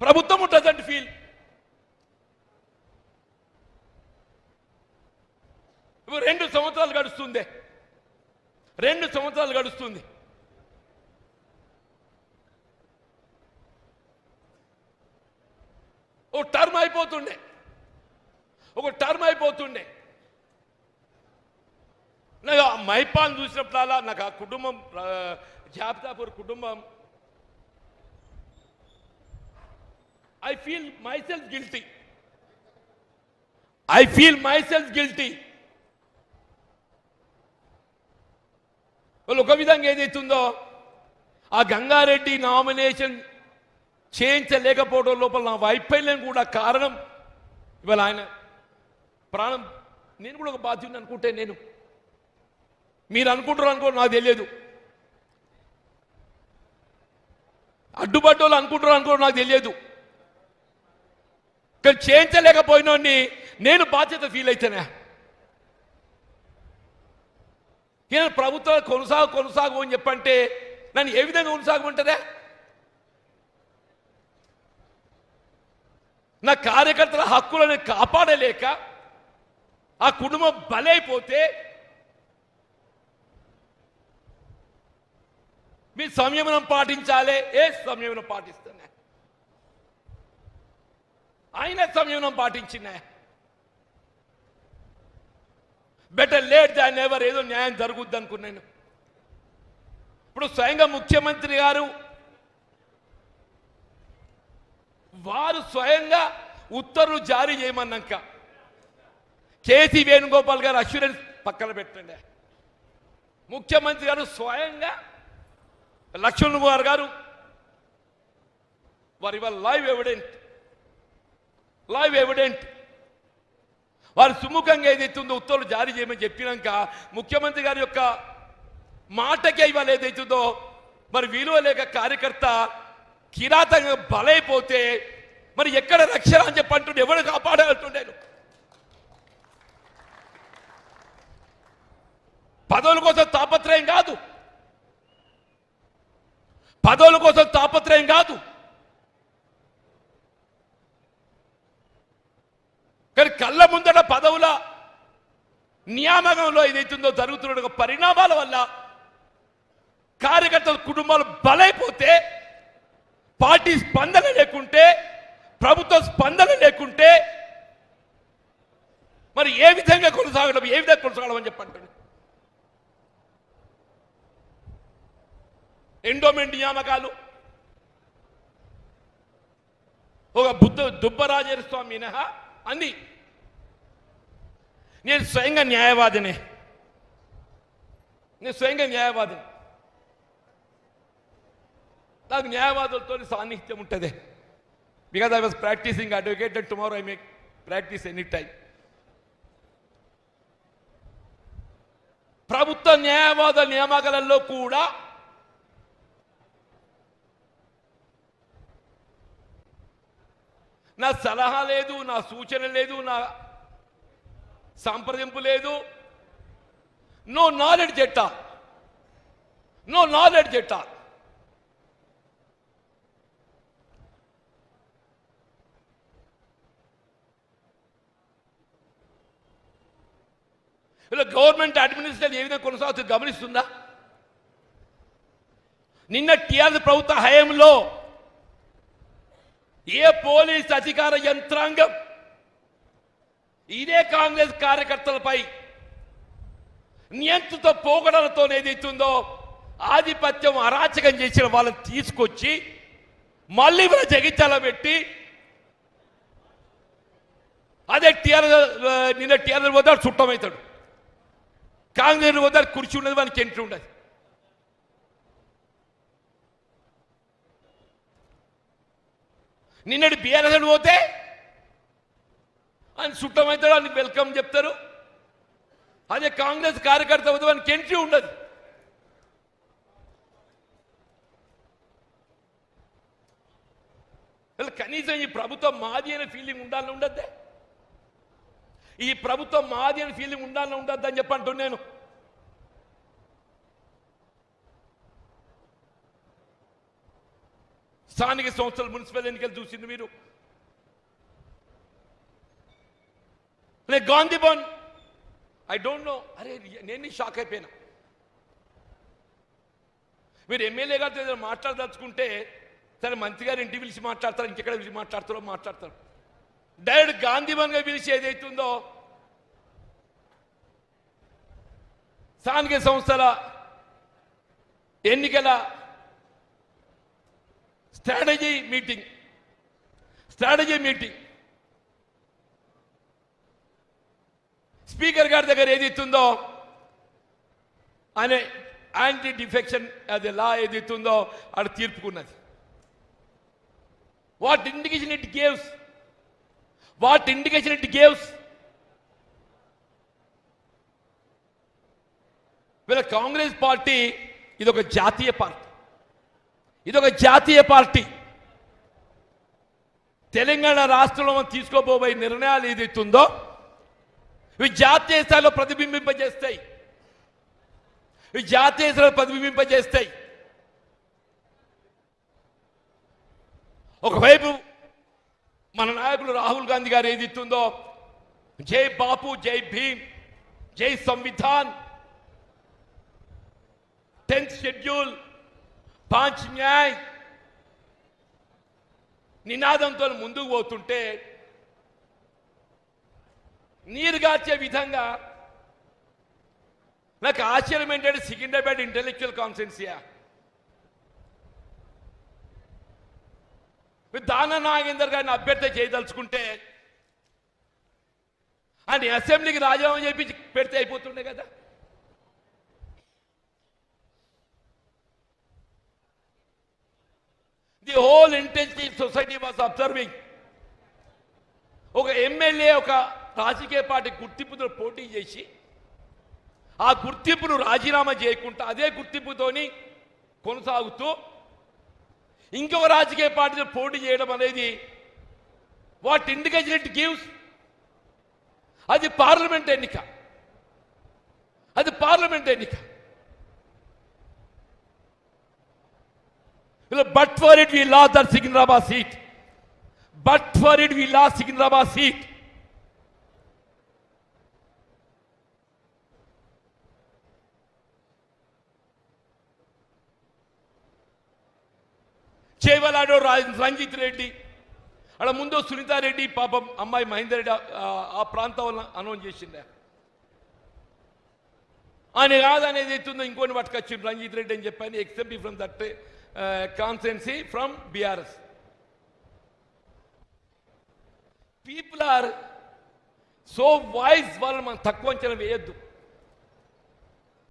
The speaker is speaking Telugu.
ప్రభుత్వం డజంట్ ఫీల్. ఇప్పుడు 2 సంవత్సరాలు గడుస్తుంది, 2 సంవత్సరాలు గడుస్తుంది. ఒక టర్మ్ అయిపోతుండే. నాకు ఆ మైపాన్ చూసినప్పుడల్లా నాకు ఆ కుటుంబం, జాబితాపూర్ కుటుంబం, I feel myself guilty. వాళ్ళు ఒక విధంగా ఏదైతుందో ఆ గంగారెడ్డి నామినేషన్ చేయించలేకపోవడం లోపల నా వైఫల్యం కూడా కారణం. ఇవాళ ఆయన ప్రాణం, నేను కూడా ఒక బాధ్యుని అనుకుంటే, మీరు అనుకుంటారు అనుకో నాకు తెలియదు, అడ్డుపడ్డోళ్ళు అనుకుంటారు అనుకో నాకు తెలియదు, కానీ చేయించలేకపోయినోడిని నేను బాధ్యత ఫీల్ అవుతానే. నేను ప్రభుత్వం కొనసాగు అని చెప్పంటే నన్ను ఏ విధంగా కొనసాగమంటారా? నా కార్యకర్తల హక్కులను కాపాడలేక ఆ కుటుంబం బలైపోతే మీ సంయమనం పాటించాలి. ఏ సంయమనం పాటిస్తున్నా? ఆయన సంయమనం పాటించినా. బెటర్ లేట్ దాన్ ఎవర్, ఏదో న్యాయం జరుగుద్ది అనుకున్నాను. ఇప్పుడు స్వయంగా ముఖ్యమంత్రి గారు వారు స్వయంగా ఉత్తర్వులు జారీ చేయమన్నాక కేసీ వేణుగోపాల్ గారు అష్యూరెన్స్ పక్కన పెట్టండి. ముఖ్యమంత్రి గారు స్వయంగా లక్ష్మణ్ కుమార్ గారు వారి లైవ్ ఎవిడెంట్ వారు సుముఖంగా ఏదైతుందో ఉత్తర్వులు జారీ చేయమని చెప్పినాక ముఖ్యమంత్రి గారి యొక్క మాటకే ఇవాళ ఏదైతుందో మరి విలువ లేక కార్యకర్త కిరాతంగా బలైపోతే మరి ఎక్కడ రక్షణ అని చెప్పంటుండే, ఎవరు కాపాడాలంటుండేను? పదవుల కోసం తాపత్రయం కాదు, కానీ కళ్ళ ముందట పదవుల నియామకంలో ఏదైతుందో జరుగుతున్న పరిణామాల వల్ల కార్యకర్తల కుటుంబాలు బలైపోతే, పార్టీ స్పందన లేకుంటే, ప్రభుత్వ స్పందన లేకుంటే మరి ఏ విధంగా కొనసాగడం అని చెప్పండి. ఎండోమెంట్ నియామకాలు ఒక దుబ్బరాజేశ్వర స్వామి మినహా అంది. నేను స్వయంగా న్యాయవాదిని. నాకు న్యాయవాదులతో సాన్నిహిత్యం ఉంటుంది. Because I was practising advocate and tomorrow I make practice any time. ప్రభుత్వ న్యాయవాదుల నియామకాలలో కూడా నా సలహా లేదు, నా సూచన లేదు, నా సంప్రదింపు లేదు. నో నాలెడ్జ్ ఎట్టా. ఇలా గవర్నమెంట్ అడ్మినిస్ట్రేషన్ ఏ విధంగా కొనసాగుతుంది గమనిస్తుందా? నిన్న టీఆర్ఎస్ ప్రభుత్వ హయాంలో ఏ పోలీస్ అధికార యంత్రాంగం ఇదే కాంగ్రెస్ కార్యకర్తలపై నియంత్రిత పోగడలతో ఏదైతుందో ఆధిపత్యం అరాచకం చేసిన వాళ్ళని తీసుకొచ్చి మళ్ళీ వాళ్ళ జగిత్యాల పెట్టి అదే నిన్న టీఆర్ఎస్ వద్ద చుట్టమవుతాడు, కాంగ్రెస్ వద్ద కుర్చీ ఉండదు, వానికి ఎంట్రీ ఉండదు. నిన్నటి బీఆర్ఎస్ పోతే ఆయన చుట్టమవుతాడు, అని వెల్కమ్ చెప్తారు. అదే కాంగ్రెస్ కార్యకర్త వద్ద వానికి ఎంట్రీ ఉండదు. కనీసం ఈ ప్రభుత్వం మాది అనే ఫీలింగ్ ఉండాలని ఉండద్దే? ఈ ప్రభుత్వం మాది అనే ఫీలింగ్ ఉండాలని ఉండద్దు అని చెప్పంటున్నాను. స్థానిక సంస్థలు మున్సిపల్ ఎన్నికలు చూసింది మీరు. Gandhi Bhavan I don't know, అరే నేను షాక్ అయిపోయినా. మీరు ఎమ్మెల్యే గారితో ఏదైనా మాట్లాడదలుచుకుంటే సరే మంత్రి గారు ఇంటికి పిలిచి మాట్లాడతారు, ఇంకెక్కడ పిలిచి మాట్లాడతారు. డైరెక్ట్ గాంధీ భవన్గా పిలిచి ఏదైతుందో స్థానిక సంస్థల ఎన్నికల స్ట్రాటజీ మీటింగ్ స్పీకర్ గారి దగ్గర ఏదైతుందో అనే యాంటీ డిఫెక్షన్ అది లా ఏదైతుందో అది తీర్పుకున్నది. వాట్ ఇండికేషన్ ఇట్ గివ్స్ వీళ్ళ కాంగ్రెస్ పార్టీ ఇదొక జాతీయ పార్టీ. తెలంగాణ రాష్ట్రంలో మనం తీసుకోబోయే నిర్ణయాలు ఏదైతుందో ఇవి జాతీయ స్థాయిలో ప్రతిబింబింపజేస్తాయి. ఒకవైపు మన నాయకులు రాహుల్ గాంధీ గారు ఏదైతుందో జై బాపు, జై భీమ్, జై సంవిధాన్, 10th షెడ్యూల్, 5 న్యాయ్ నినాదంతో ముందుకు పోతుంటే నీరుగార్చే విధంగా నాకు ఆశ్చర్యం ఏంటంటే సికింద్రాబాద్ ఇంటెలెక్చువల్ కాన్ఫరెన్సియా దానా నాగేందర్ గారిని అభ్యర్థి చేయదలుచుకుంటే ఆయన అసెంబ్లీకి రాజీనామా చేయించి పెడితే అయిపోతుండే కదా. The whole intelligence society was observing. ఒక ఎమ్మెల్యే ఒక రాజకీయ పార్టీ గుర్తింపుతో పోటీ చేసి ఆ గుర్తింపును రాజీనామా చేయకుండా అదే గుర్తింపుతోని కొనసాగుతూ ఇంకొక రాజకీయ పార్టీతో పోటీ చేయడం అనేది వాట్ ఇండికేషన్ ఇట్ గివ్స్? అది పార్లమెంట్ ఎన్నిక. But for it we lost that Secunderabad seat. చేవలాడో Ranjith Reddy అలా ముందు సునీతారెడ్డి పాపం అమ్మాయి మహేందర్ రెడ్డి ఆ ప్రాంతంలో అనౌన్స్ చేసిండే ఆయన కాదనేది ఎత్తుందో ఇంకొని పట్టుకొచ్చింది రంజిత్ రెడ్డి అని చెప్పాను. Except from that constituency from BRS. People are so wise, వాళ్ళు మనం తక్కువ అంచనా వేయొద్దు.